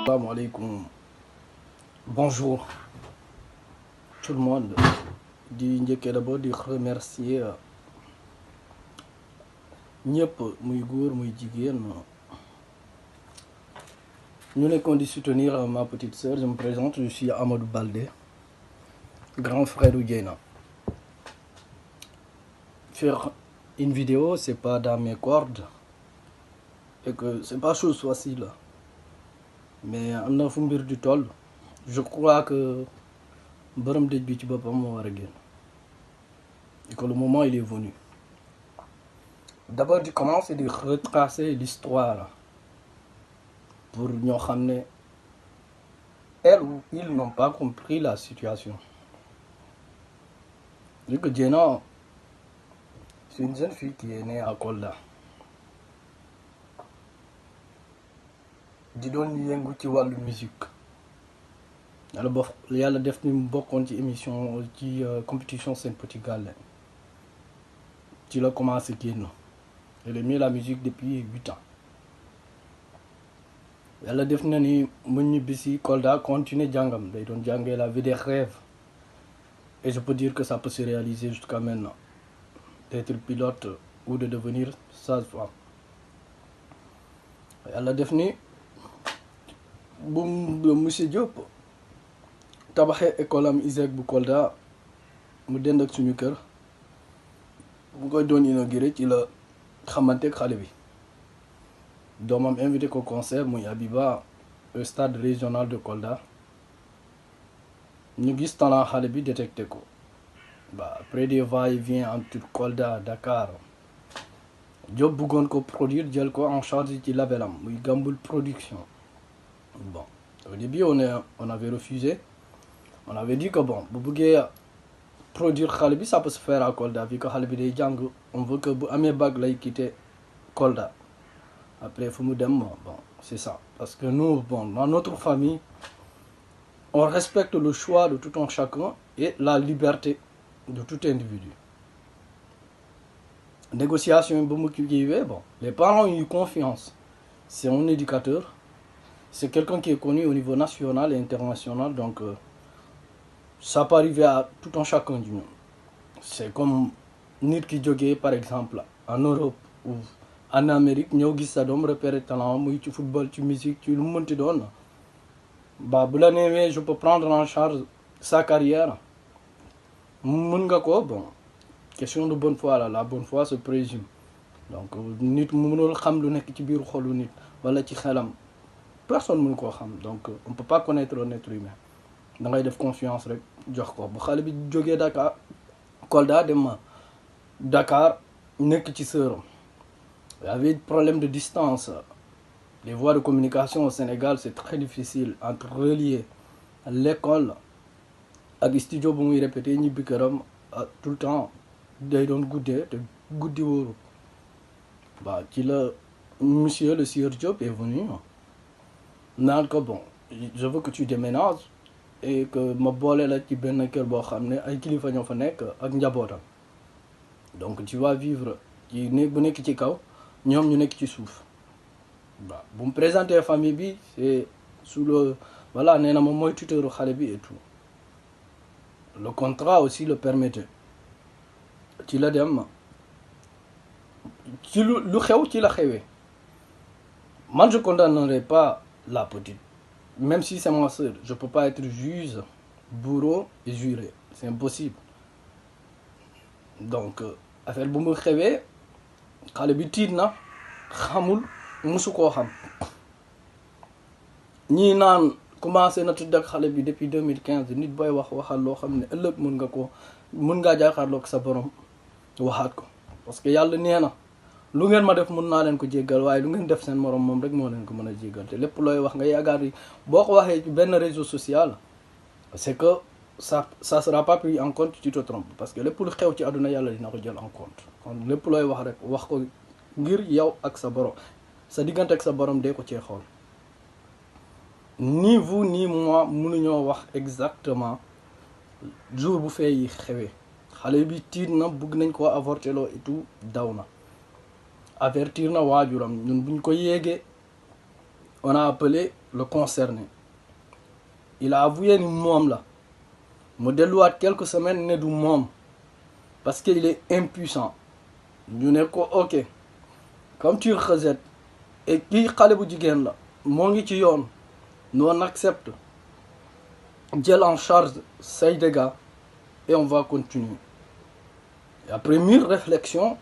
Salam alaikum. Bonjour tout le monde. Di njëkkee d'abord di remercier ñëpp muy góor muy jigéen ñu nekkoon di soutenir ma petite sœur. Je me présente, je suis Amadou Baldé, grand frère de Dieyna. Faire une vidéo, c'est pas dans mes cordes et que c'est pas chose facile. Mais am na fu mbir di toll. Je crois que borom dëj bi ci boppam moo war a génn et que le moment il est venu. D'abord di commencer di retracer l'histoire pour ñoo xam ne elle ou ils n'ont pas compris la situation. Vu que Dieyna, c'est une jeune fille qui est née à Kolda. di doon yëngu ci wàllu musique. yàlla def ni mu bokkoon ci émission ci compétition Sen Petit Gallé ci la commencé génn. Elle a mis la musique depuis 8 ans. yàlla def na ni mu ñibbisi Kolda continuer jàngam day doon jàngee la vie des rêves et je peux dire que ça peut se réaliser jusqu'à maintenant d'être pilote ou de devenir sage-femme. yàlla def ni bu monsieur Diop tabaxee école am ISEC bu Kolda mu dend ak suñu kër bu koy doon inauguré ci la xamanteeg xale bi doomam invité ko concert muy Abiba au stade régional de Kolda ñu gis talent xale bi détecté ko après des va-et-vient entre Kolda Dakar Diop bëggoon ko produire jël ko en charge ci labelam muy Gamboul Production. Bon, au début on avait refusé. On avait dit que bon bu bëggee produire xale bi ça peut se faire à Kolda vu que xale bi day jàng on veut que bu amee bac lay quitter Kolda après fu mu dem bon c'est ça. Parce que nous bon dans notre famille on respecte le choix de tout un chacun et la liberté de tout individu. Négociation ba mu kiiwee bon les parents ont eu confiance. C'est un éducateur, c'est quelqu'un qui est connu au niveau national et international, donc ça peut arriver à tout un chacun du monde. C'est comme nit ki jógee par exemple en Europe ou en Amérique ñëw gis sa doom repérer talent muy ci football ci musique ci lu mu mënti doon bu la neewee je peux prendre en charge sa carrière mën nga ko bon question de bonne foi la bonne foi se présume. Donc nit mu mënul xam lu nekk ci biiru xolu nit wala ci xelam personne mënu koo xam, donc on peut pas connaître un être humain. da ngay def confiance rek jox ko bu xale bi jógee Dakar Kolda dem Dakar nekk ci sëram. Il y avait problème de distance. Les voies de communication au Sénégal c'est très difficile entre relier l'école ak studio bu muy répété ñibbi këram tout le temps day doon guddee te guddi wóoru. Ci la monsieur le sieur Diop est venu naan ko bon je veux que tu déménages et que ma boole la ci benn kër boo xam ne ay kilifa ñoo fa nekk ak njabootam. Donc tu vas vivre ci néeg bu nekk ci kaw ñoom ñu nekk ci suuf. Bu mu présenter famille bi c'est sous le voilà nee na moom mooy tuteuru xale bi et tout. Le contrat aussi le permettait. ci la dem ci lu xew ci la xewee. Man je condamnerai pas la petite. Même si c'est ma sœur, je peux pas être juge, bourreau et juré. C'est impossible. Donc affaire bu mu xewee xale bi tiit na xamul musu koo xam. ñii naan commencé na tudd ak xale bi depuis 2015 nit booy waxal loo xam ne ëllëg mën ngaa jàkkaarloog sa borom waxaat ko. Parce que yàlla nee na lu ngeen ma def mën naa leen ko jéggal waaye lu ngeen def seen morom moom rek moo leen ko mën a jéggal te lépp looy wax nga yaakaar ni boo ko waxee ci benn réseau social c'est que ça sera pas pris en compte, tu te trompes parce que lépp lu xew ci àdduna yàlla dina ko jël en compte. kon lépp looy wax rek wax ko ngir yow ak sa borom sa diggante ak sa borom dee ko cee xool. Ni vous ni moi mënuñoo wax exactement jour bu fee yi xewee xale bi tiit na bëgg nañ koo avorter loo et tout daw na. Avertir na waajuram ñun buñ ko yéegee On a appelé le concerné. Il a avoué ni moom la mu delluwaat quelques semaines ne du moom parce qu'il est impuissant. ñu ne ko ok comme tu rejettes et kii xale bu jigéen la moo ngi ci yoon nous on accepte jël en charge say dégâts et on va continuer. Et après mûre réflexion,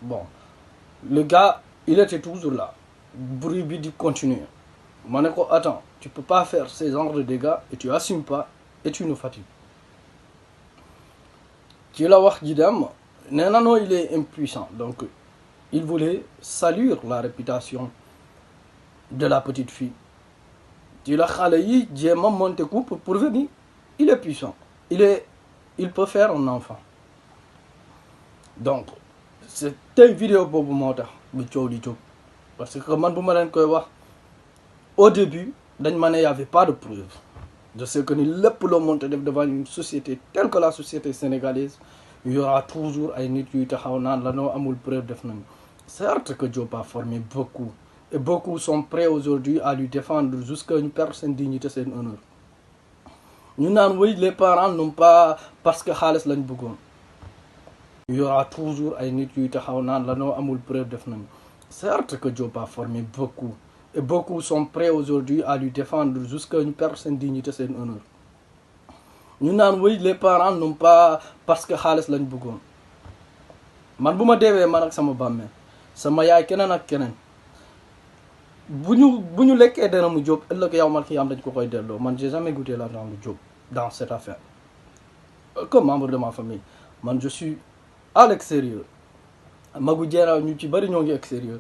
bon, le gars il était toujours là, bruit bi di continuer. Ma ne ko attends, tu peux pas faire ces genres de dégâts et tu assumes pas et tu nous fatigues. Ci la wax ji dem nee na non il est impuissant, donc il voulait salir la réputation de la petite fille. Ci la xale yi jéem a monter coup pour prouver ni il est puissant, il peut faire un enfant. Donc c'est tey vidéo boobu moo tax bi coow li jóg parce que man bu ma leen koy wax au début dañ ma ne y avait pas de preuve de ce que ni lépp loo monte def devant une société telle que la société sénégalaise il y aura toujours ay nit yuy taxaw naan la noo amul preuve def nañu. Certes que Diop a formé beaucoup et beaucoup sont prêts aujourd'hui à lui défendre jusqu'à ñu perdre seen dignité seen honneur. ñu naan oui les parents n'ont pas parce que xaalis lañ bëggoon. Il y aura toujours ay nit yuy taxaw naan la noo amul preuve def nañu. Certes que Diop a formé beaucoup et beaucoup sont prêts aujourd'hui à lui défendre jusqu'à ñu perdre seen dignité seen honneur. ñu naan oui les parents n'ont pas parce que xaalis lañ bëggoon. man bu ma deewee man ak sama bàmmeel sama yaay keneen ak keneen bu ñu lekkee dërëmu Diop ëllëg yow mal ki am dañ ko koy delloo. Man j'ai jamais goûté l'argent de Diop dans cette affaire. Comme membre de ma famille man je suis à l'extérieur magu jeeraaw ñu ci bari ñoo ngi extérieur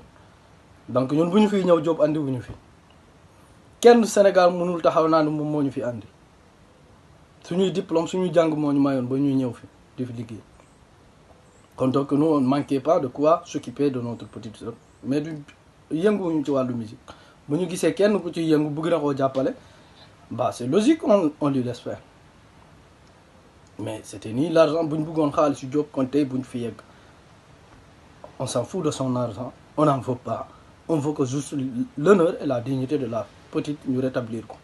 donc ñun bu ñu fiy ñëw Diop andi wu ñu fi kenn Sénégal mënul taxaw naa ne moom moo ñu fi andi suñuy diplôme suñuy jàng moo ñu mayoon ba ñuy ñëw fi di fi liggéey. Kon donc nous on ne manquait pas de quoi s'occuper de notre petite sœur mais du yënguwuñu ci wàllu musique bu ñu gisee kenn ku ci yëngu bëgg na koo jàppale bah c'est logique on lui laisse faire. Mais c'était ni l'argent bu ñu bëggoon xaalis si Diop kon tey bu ñu fi yegg on s'en fout de son argent on n'en veut pas on veut que juste l'honneur et la dignité de la petite ñu rétablir ko.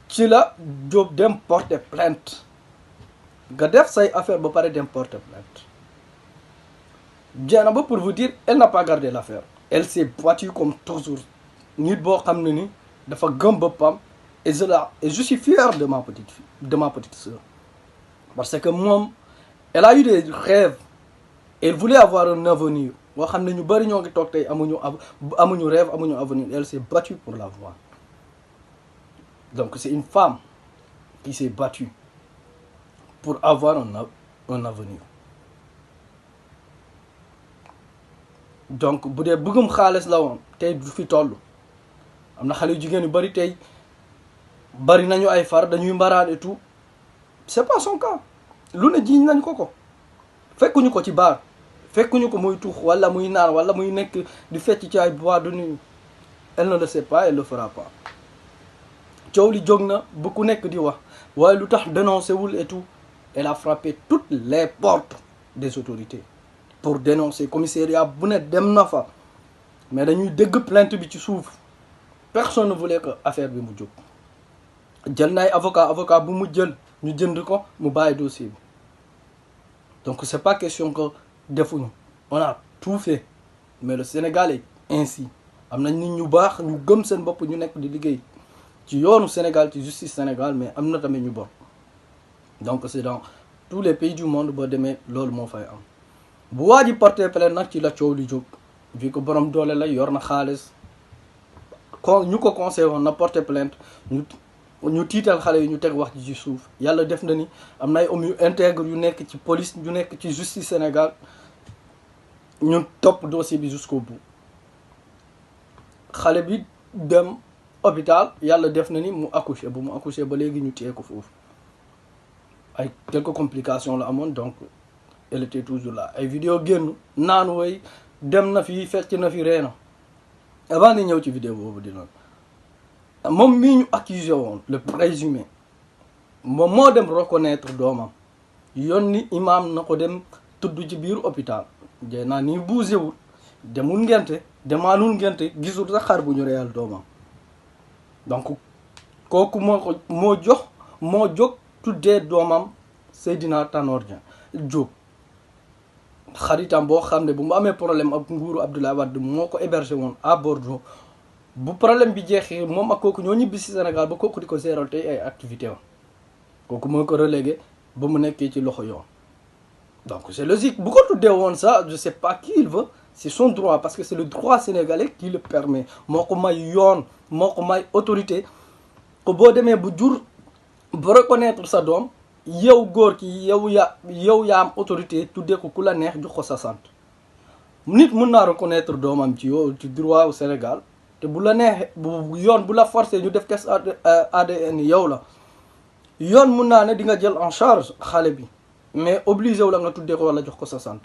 Ci la Diop dem porter plainte nga def say affaire ba pare dem porter plainte. Dieynaba pour vous dire elle n'a pas gardé l'affaire elle s'est battue comme toujours nit boo xam ne ni dafa gëm boppam. Et je suis fier de ma petite fille, de ma petite sœur. Parce que moi, elle a eu des rêves. Elle voulait avoir un avenir. Boo xam ne ñu bari ñoo ngi toog tey amuñu rêve amuñu avenir. Elle s'est battue pour l'avoir. Donc c'est une femme qui s'est battue pour avoir un avenir. Donc bu dee bëggum xaalis la woon tey du fi toll am na xale yu jigéen yu bari tey bari nañu ay far dañuy mbaraan et tout c'est pas son cas lu ne jiiñ nañ ko fekkuñu ko ci baar fekkuñu ko muy tuux wala muy naan wala muy nekk di fecc ci ay boîte de nuit elle ne le sait pas elle le fera pas. Coow li jóg na bu ku nekk di wax waaye lu tax dénoncé wul et tout elle a frappé toutes les portes des autorités pour dénoncer commissariat bu ne dem na fa mais dañuy dégg plainte bi ci suuf personne ne voulait que affaire bi mu jóg. Jël na ay avocat bu mu jël ñu jënd ko mu bàyyi dossier bi donc c'est pas question que defuñu on a tout fait mais le Sénégal est ainsi am na nit ñu baax ñu gëm seen bopp ñu nekk di liggéey ci yoonu Sénégal ci justice Sénégal mais am na tamit ñu bon donc c'est dans tous les pays du monde boo demee loolu moo fay am. Bu waa ji porté plainte nag ci la coow li jóg vu que borom doole la yor na xaalis ñu ko conseillé woon na porté plainte ñu tiital xale yi ñu teg wax ji ci suuf yàlla def na ni am na ay hommes yu intègre yu nekk ci police yu nekk ci justice Sénégal ñu topp dossier bi jusqu'au bout. Xale bi dem hôpital yàlla def na ni mu accouché bu mu accouché ba léegi ñu téye ko foofu ay quelques complications la amoon donc elle était toujours là. Ay vidéo génn naan woy dem na fi fecc na fi reena avant ni ñëw ci vidéo boobu di noonu moom mii ñu accusé woon le présumé moom moo dem reconnaître doomam yónni imam na ko dem tudd ci biir hôpital jey naa nii bougé wul demul ngente demandul ngente gisul sax xar bu ñu reyal doomam donc kooku moo jóg tuddee doomam Seydina Tanor Diop xaritam boo xam ne bu mu amee problème ak nguuru Abdoulaye Wade moo ko hébergé woon à Bordeaux bu problème bi jeexee moom ak kooku ñoo ñibbi si Sénégal ba kooku di ko géral tey ay activité am kooku moo ko relégué ba mu nekkee ci loxo yoon. Donc c'est logique bu ko tuddee woon ça je sais pas qui il veut c'est son droit parce que c'est le droit sénégalais qui le permet moo ko may yoon moo ko may autorité ko boo demee bu jur ba reconnaître sa doom yow góor ki yow yaa am autorité tuddee ko ku la neex jox ko sa sant nit mun naa reconnaître doomam ci yow ci droit au Sénégal te bu la neexee bu yoon bu la forcé ñu def test ADN yow la yoon mun naa ne di nga jël en charge xale bi mais obligé wu la nga tuddee ko wala jox ko sa sant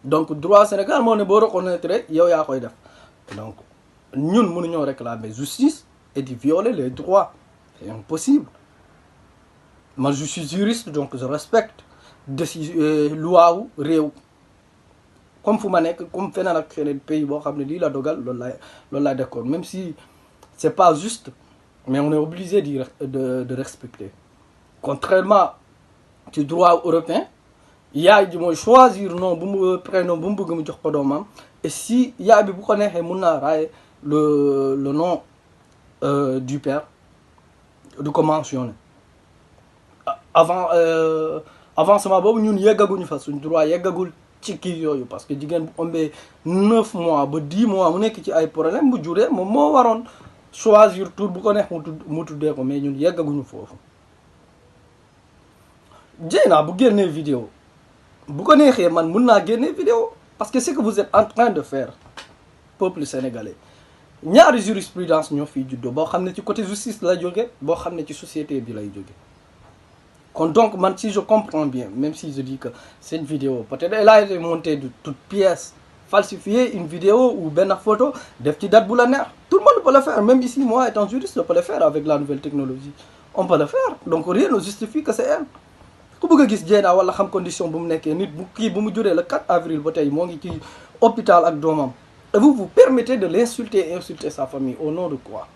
donc droit Sénégal moo ne boo reconnaître yow yaa koy def donc ñun mënuñoo réclamer justice et di violer les droits c'est impossible. Man je suis juriste donc je respecte loi wu réew comme fu ma nekk comme feneen ak feneen pays boo xam ne lii la dogal loolu laay d'accord même si c'est pas juste mais on est obligé de respecter contrairement ci droit européen yaay ji mooy choisir non bu mu prénom bu mu bëgg mu jox ko doomam et si yaay bi bu ko neexee mun naa raay le nom du père du ko mentionner avancement boobu ñun yeggaguñu fa suñ droit yeggagul ci kii yooyu parce que jigéen bu ëmbee 9 mois ba 10 mois mu nekk ci ay problème bu juree moom moo waroon choisir tur bu ko neex mu tuddee ko mais ñun yeggaguñu foofu. Dieyna bu génnee vidéo bu ko neexee man mun naa génnee vidéo parce que c'est que vous êtes en train de faire peuple sénégalais ñaari jurisprudence ñoo fiy juddoo boo xam ne ci côté justice la jóge boo xam ne ci société bi lay jóge kon donc man si je comprends bien même si je dis que cette vidéo peut-être elle a été montée de toutes pièces falsifier une vidéo ou benn photo def ci date bu la neex tout le monde peut le faire même ici moi étant juriste je peux le faire avec la nouvelle technologie on peut le faire donc rien ne justifie que c'est elle ku bëgg a gis Dieyna wala xam condition bu mu nekkee nit bu kii bu mu juree le 4 avril ba tey moo ngi ci hôpital ak doomam et vous permettez de l'insulter et insulter sa famille au nom de quoi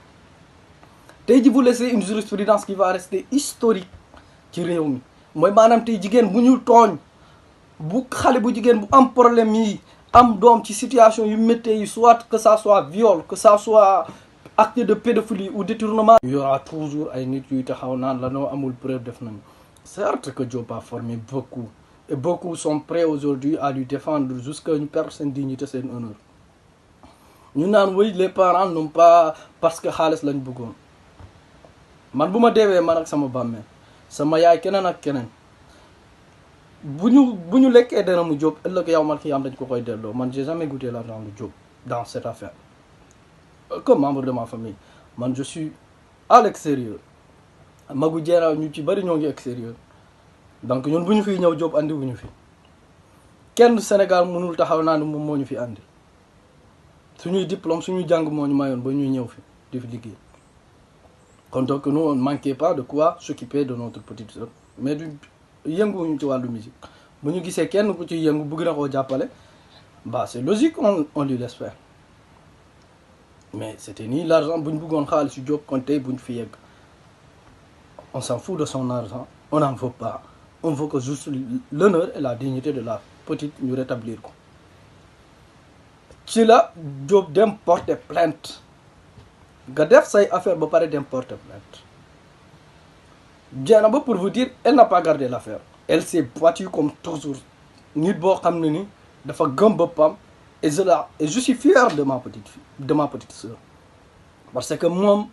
tey ji vous laissez une jurisprudence qui va rester historique ci réew mi mooy maanaam tey jigéen bu ñu tooñ bu xale bu jigéen bu am problème yi am doom ci situation yu méttee yi soit que ça soit viol que ça soit acte de pédophilie ou détournement il y aura toujours ay nit yuy taxaw naan la noo amul preuve def nañu certes que Diop a formé beaucoup et beaucoup sont prêts aujourd'hui à lui défendre jusqu'à ñu perdre seen dignité seen honneur ñu naan oui les parents n'ont pas parce que xaalis lañ bëggoon man bu ma deewee man ak sama bàmmeel sama yaay keneen ak keneen bu ñu lekkee dana mu Diop ëllëg yow man ki am dañ ko koy delloo man j'ai jamais goûté l'argent de Diop dans cette affaire comme membre de ma famille man je suis à l'extérieur magu Dieyna ñu ci bari ñoo ngi extérieur donc ñun bu ñu fiy ñëw Diop andi wu ñu fi kenn Sénégal mënul taxaw naa ne moom moo ñu fi andi suñuy diplôme suñuy jàng moo ñu mayoon ba ñuy ñëw fi di fi liggéey kon donc nous on ne manquait pas de quoi s'occuper de notre petite sœur mais du yënguwuñu ci wàllu musique bu ñu gisee kenn ku ci yëngu bëgg na koo jàppale bah c'est logique on lui laisse faire mais c'était ni l'argent bu ñu bëggoon xaalis si Diop kon tey bu ñu fi yegg on s'en fout de son argent on n'en veut pas on veut que juste l'honneur et la dignité de la petite ñu rétablir ko ci la Diop dem porter plainte nga def say affaire ba pare dem porter plainte Dieyna ba pour vous dire elle n'a pas gardé l'affaire elle s'est battue comme toujours nit boo xam ne ni dafa gëm boppam et je suis fier de ma petite sœur parce que moom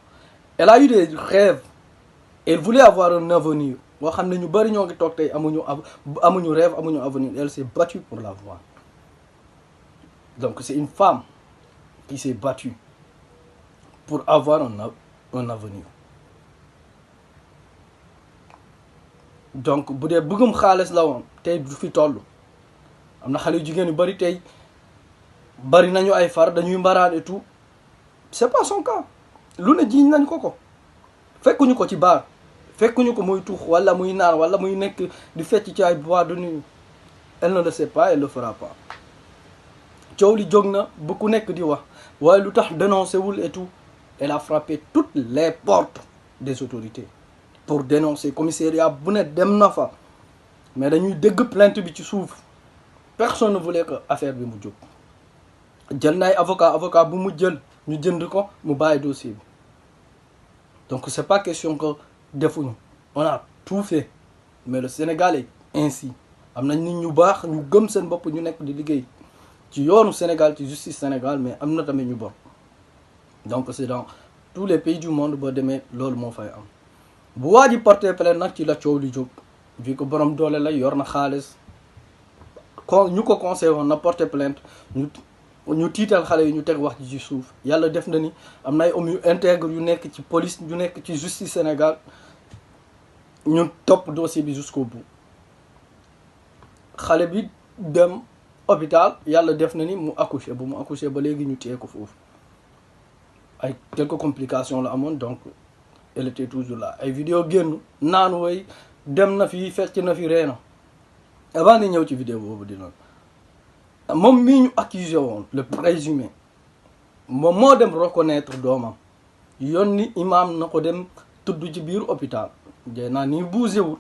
elle a eu des rêves elle voulait avoir un avenir boo xam ne ñu bari ñoo ngi toog tey amuñu rêve amuñu avenir elle s'est battue pour l'avoir donc c'est une femme qui s'est battue pour avoir un avenir donc bu dee bëggum xaalis la woon tey du fi toll am na xale yu jigéen yu bari tey bari nañu ay far dañuy mbaraan et tout c'est pas son cas lu ne jiiñ nañ ko fekkuñu ko ci baar fekkuñu ko muy tuux wala muy naan wala muy nekk di fecc ci ay boîte de nuit elle ne le sait pas elle le fera pas coow li jóg na bu ku nekk di wax waaye lu tax dénoncé wul et tout. Elle a frappé toutes les portes des autorités pour dénoncer commissariat bu ne dem na fa mais dañuy dégg plainte bi ci suuf personne ne voulait que affaire bi mu jóg jël na ay avocat bu mu jël ñu jënd ko mu bàyyi dossier bi donc c'est pas question que defuñu on a tout fait mais le Sénégal est ainsi am nañ nit ñu baax ñu gëm seen bopp ñu nekk di liggéey ci yoonu Sénégal ci justice Sénégal mais am na tamit ñu bon donc c'est dans tous les pays du monde boo demee loolu moo fay am bu waa ji porté plainte nag ci la coow li jóg vu que borom doole la yor na xaalis kon ñu ko conseillé woon na porté plainte ñu tiital xale yi ñu teg wax ci suuf yàlla def na ni am na ay hommes yu intègre yu nekk ci police yu nekk ci justice Sénégal ñu topp dossier bi jusqu'au bout xale bi dem hôpital yàlla def na ni mu accouché bu mu accouché ba léegi ñu téye ko foofu ay quelques complications la amoon donc elle était toujours là ay vidéo génn naan woy dem na fi fecc na fi reena avant ni ñëw ci vidéo boobu dina moom mii ñu accusé woon le présumé moom moo dem reconnaître doomam yónni imam na ko dem tudd ci biir hôpital jey naa nii bougé wul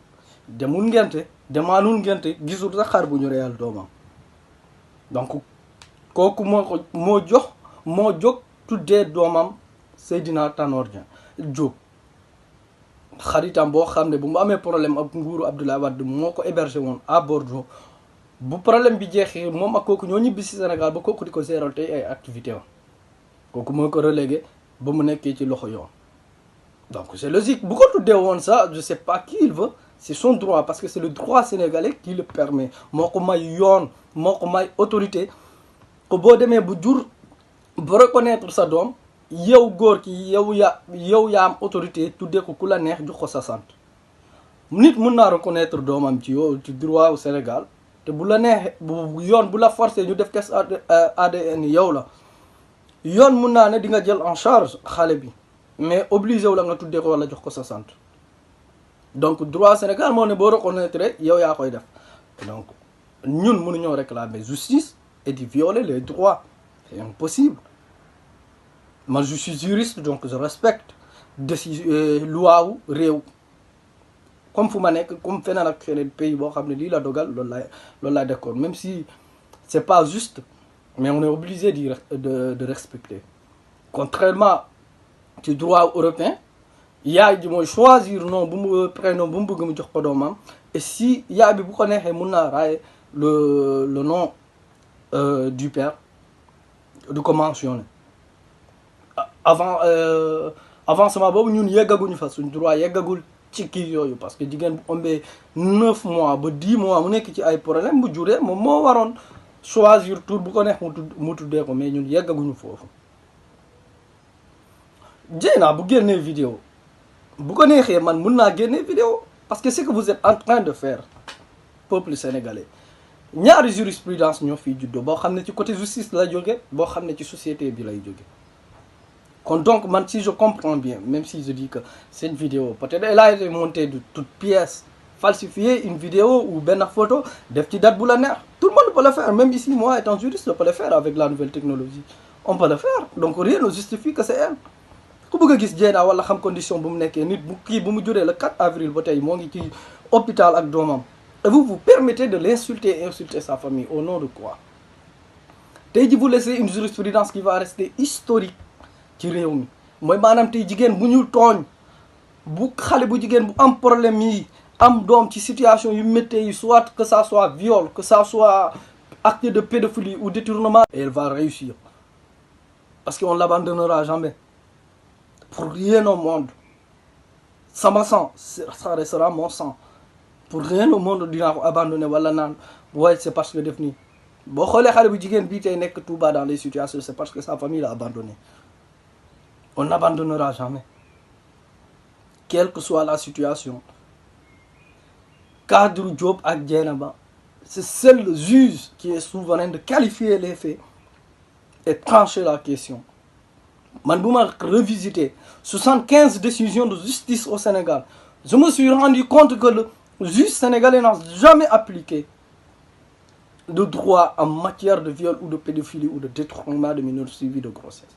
demul ngente demaanul ngente gisul sax xar bu ñu reyal doomam donc kooku moo jóg tuddee doomam Seydina Tanor Diop xaritam boo xam ne bu mu amee problème ak nguuru Abdoulaye Wade moo ko hébergé woon à Bordeaux bu problème bi jeexee moom ak kooku ñoo ñibbi si Sénégal ba kooku di ko géral tey ay activité am kooku moo ko relégué ba mu nekkee ci loxo yoon donc c'est logique bu ko tuddee woon ça je sais pas qui il veut c'est son droit parce que c'est le droit sénégalais qui le permet moo ko may yoon moo ko may autorité ko boo demee bu jur ba reconnaître sa doom yow góor ki yow yaa am autorité tuddee ko ku la neex jox ko sa sant nit mun naa reconnaître doomam ci yow ci droit au Sénégal te bu la neexee bu yoon bu la forcé ñu def test ADN yow la yoon mun naa ne di nga jël en charge xale bi mais obligé wu la nga tuddee ko wala jox ko sa sant donc droit Sénégal moo ne boo reconnaître yow yaa koy def donc ñun mënuñoo réclamer justice et di violer les droits c'est impossible. Moi je suis juriste donc je respecte loi wu réew comme fu ma nekk comme feneen ak feneen pays boo xam ne lii la dogal loolu laay d'accord même si c'est pas juste mais on est obligé de respecter contrairement ci droit européen yaay ji mooy choisir nom bu mu prénom bu mu bëgg mu jox ko doomam et si yaay bi bu ko neexee mun naa raaye le nom du père du ko mentionner avancement boobu ñun yeggaguñu fa suñ droit yeggagul ci kii yooyu parce que jigéen bu ëmbee 9 mois ba 10 mois mu nekk ci ay problème bu juree moom moo waroon choisir tour bu ko neex mu tuddee ko mais ñun yeggaguñu foofu Dieyna bu génnee vidéo bu ko neexee man mun naa génnee vidéo parce que c'est que vous êtes en train de faire peuple sénégalais ñaari jurisprudence ñoo fiy juddoo boo xam ne ci côté justice la jóge boo xam ne ci société bi lay jóge kon donc man si je comprends bien même si je dis que cette vidéo peut-être elle a été montée de toutes pièces falsifier une vidéo ou benn photo def ci date bu la neex tout le monde peut le faire même ici moi étant juriste je peux le faire avec la nouvelle technologie on peut le faire donc rien ne justifie que c'est elle ku bëgg a gis Dieyna wala xam condition bu mu nekkee nit bu kii bu mu juree le 4 avril ba tey moo ngi ci hôpital ak doomam et vous permettez de l'insulter et insulter sa famille au nom de quoi tey ji vous laissez une jurisprudence qui va rester historique ci réew mi mooy maanaam tey jigéen bu ñu tooñ bu xale bu jigéen bu am problème yi am doom ci situation yu méttee yi soit que ça soit viol que ça soit acte de pédophilie ou détournement et elle va réussir parce qu'on l'abandonnera jamais pour rien au monde sama sang ça restera mon sang pour rien au monde dinaa ko abandonner wala naan waaye c'est parce que def nii boo xoolee xale bu jigéen bii tey nekk Touba dans les situations c'est parce que sa famille l'a abandonné on n'abandonnera jamais quelle que soit la situation cadre Diop ak Dieynaba c'est seul le juge qui est souverain de qualifier les faits et trancher la question man bu ma revisiter 75 décisions de justice au Sénégal je me suis rendu compte que le juge sénégalais n'a jamais appliqué de droit en matière de viol ou de pédophilie ou de détournement de mineurs suivis de grossesse.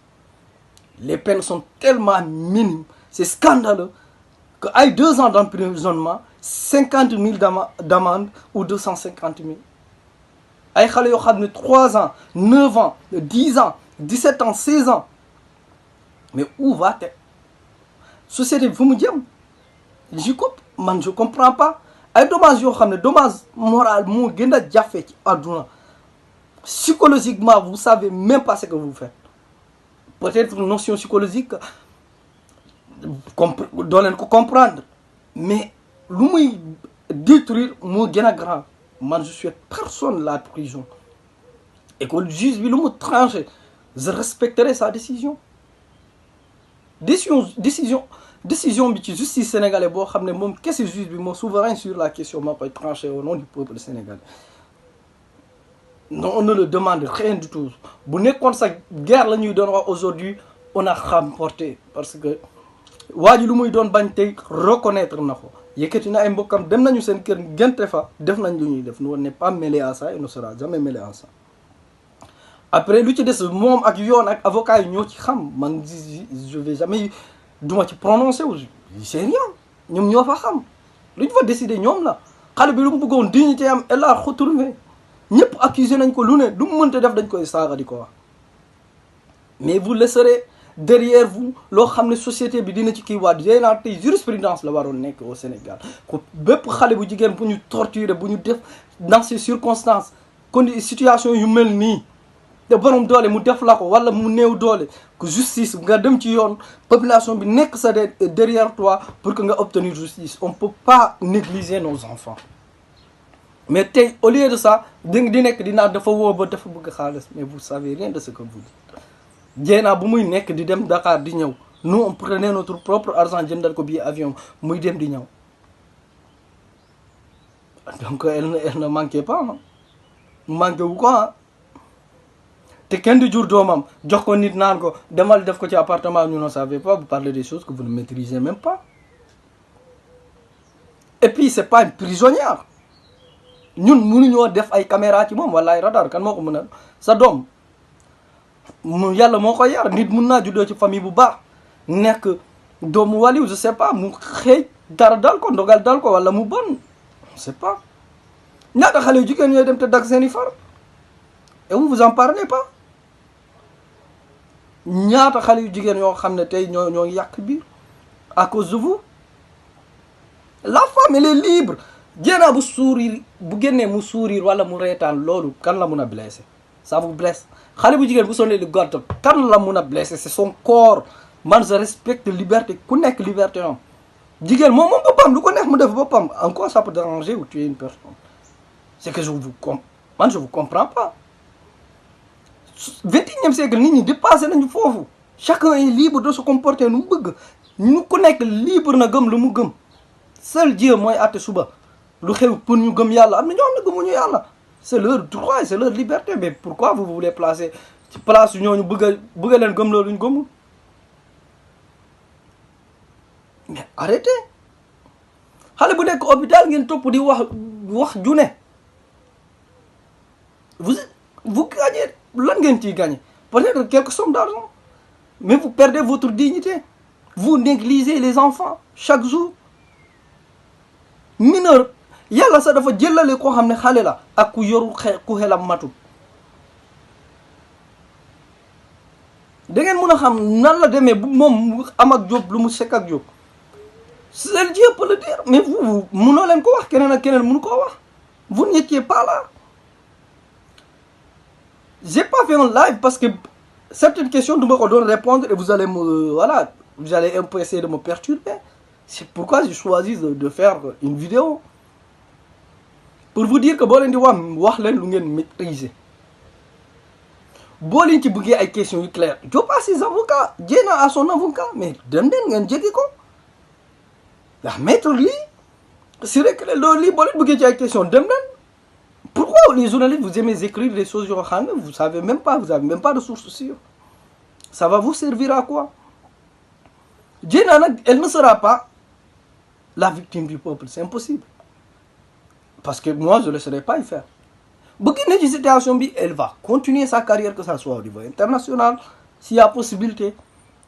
Les peines sont tellement minimes, c'est scandaleux, qu'à 2 ans d'emprisonnement, 50 000 d'amende ou 250 000. Ay xale yoo xam ne 3 ans 9 ans 10 ans 17 ans 16 ans mais où va-t-elle société bi fu mu jëm je comprends pas ay dommages yoo xam ne dommage moral moo gën a jafe ci àdduna psychologiquement vous savez même pas ce que vous faites peut-être une notion psychologique doo leen ko comprendre mais lu muy détruire moo gën a grave. Man, je suis personne la prison. Et que le juge lui me tranche, je respecterai sa décision. Décision bi ci justice sénégalaise boo xam ne moom kese juge bi moo souverain sur la question moo koy tranché au nom du peuple sénégalais. Non, on ne le demande rien du tout. Bu nekkoon sa guerre la ñuy doon wax aujourd'hui on a remporté parce que waa ji lu muy doon bañ tey reconnaître na ko. yëkkati na ay mbokkam dem nañu seen kër gente fa def nañ lu ñuy def nous on n'est pas mêlé à ça et ne sera jamais mêlé à ça après lu ci des moom ak yoon ak avocat yi ñoo ci xam man je vais jamais duma ci prononcer wu c'est rien ñoom ñoo fa xam lu ñu fa décider ñoom la xale bi lu mu bëggoon dignité am elle a retrouvé ñëpp accusé nañ ko lu ne lu mu mënta def dañ koy saaga di ko wax mais vous laisserez derrière vous loo xam ne société bi dina ci kii waat yéen a tey jurisprudence la waroon nekk au Sénégal ko bépp xale bu jigéen bu ñu torturer bu ñu def dans ces circonstances kon situation yu mel nii te borom doole mu def la ko wala mu néew doole que justice nga dem ci yoon population bi nekk sa derrière toi pour que nga obtenir justice on peut pas négliger nos enfants mais tey au lieu de ça di nekk dinaa dafa woo ba dafa bëgg xaalis mais vous savez rien de ce que vous dites. Dieyna bu muy nekk di dem Dakar di ñëw nous on prenait notre propre argent jëndal ko billet avion muy dem di ñëw donc elle ne manquait pas manqué wu ko te kenn du jur doomam jox ko nit naan ko demal def ko ci appartement ñu ne savez pas vous parlez des choses que vous ne maîtrisez même pas et puis c'est pas une prisonnière ñun mënuñoo def ay caméra ci moom wala ay radar kan moo ko mën a sa doom mu yàlla moo ko yar nit mun naa juddoo ci famille bu baax nekk doomu waliw je sais pas mu xëy dara dal ko ndogal dal ko wala mu bon je sais pas ñaata xale yu jigéen ñooy dem te dag seeni far et vous en parlez pas ñaata xale yu jigéen yoo xam ne tey ñoo yàq biir à cause de vous la femme elle est libre Dieyna bu sourire bu génnee mu sourire wala mu reetaan loolu kan la mun a blessé ça vous blesse xale bu jigéen bu solee lu gàtt kan la mun a blessé c'est son corps man je respecte liberté ku nekk liberté am jigéen moom boppam lu ko neex mu def boppam en quoi ça peut déranger ou tuer une personne c'est que je vous comprends pas 21e siècle nit ñi dépassé nañu foofu chacun est libre de se comporter nu mu bëgg ñu ku nekk libre na gëm lu mu gëm seul Dieu mooy àtte suba lu xew pour ñu gëm yàlla am na ñoo xam ne gëmuñu yàlla c'est leur droit et c'est leur liberté mais pourquoi vous voulez placer ci place yu ñooñu bëgg leen gëm loolu ñu gëmul mais arrêtez xale bu nekk hôpital ngeen topp di wax ju ne vous gagnez lan ngeen ciy gagner peut-être quelques sommes d'argent mais vous perdez votre dignité vous négligez les enfants chaque jour mineur yàlla sax dafa jëlale koo xam ne xale la ak ku yoru ku xelam matul da ngeen mën a xam nan la demee bu moom am ak Jóob lu mu sekk ak Jóob seul Dieu peut le dire mais vous mënoo leen ko wax keneen ak keneen mënu koo wax vous n'étiez pas là j'ai pas fait un live parce que certaines questions du ma ko doon répondre et vous allez vous allez un peu essayer de me perturber c'est pourquoi j'ai choisi de faire une vidéo pour vous dire que boo leen di wax leen lu ngeen maîtriser boo leen ci bëggee ay questions yu claires Diop a ses avocats Dieyna a son avocat mais dem leen ngeen jege ko ndax maître lii c'est vrai que loolu lii boo leen bëggee ci ay questions dem leen pourquoi les journalistes vous aimez écrire des choses yoo xam ne vous savez même pas vous avez même pas de source sûre ça va vous servir à quoi Dieyna nag elle ne sera pas la victime du peuple c'est impossible parce que moi je ne laisserai pas y faire bu génnee ci situation bi elle va continuer sa carrière, que ça soit au niveau international s'il y a possibilité,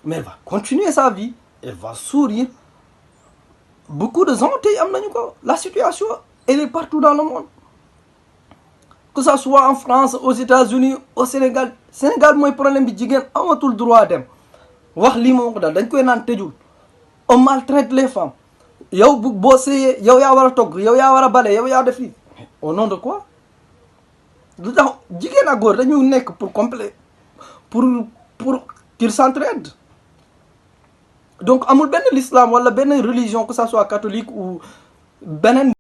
mais elle va continuer sa vie, elle va sourire. Beaucoup de gens tey am nañu ko. La situation elle est partout dans le monde, que ça soit en France, aux États-Unis, au Sénégal. Sénégal mooy problème bi, jigéen amatul droit dem wax lii moo ko daal, dañ koy naan tëjul. On maltraite les femmes. yow boo seeyee yow yaa war a togg, yow yaa war a bale, yow yaa def lii. Au nom de quoi? lu tax jigéen ak góor dañu nekk pour complet pour qu'ils s'entraident. Donc amul benn l'islam wala benn religion, que ça soit catholique ou beneen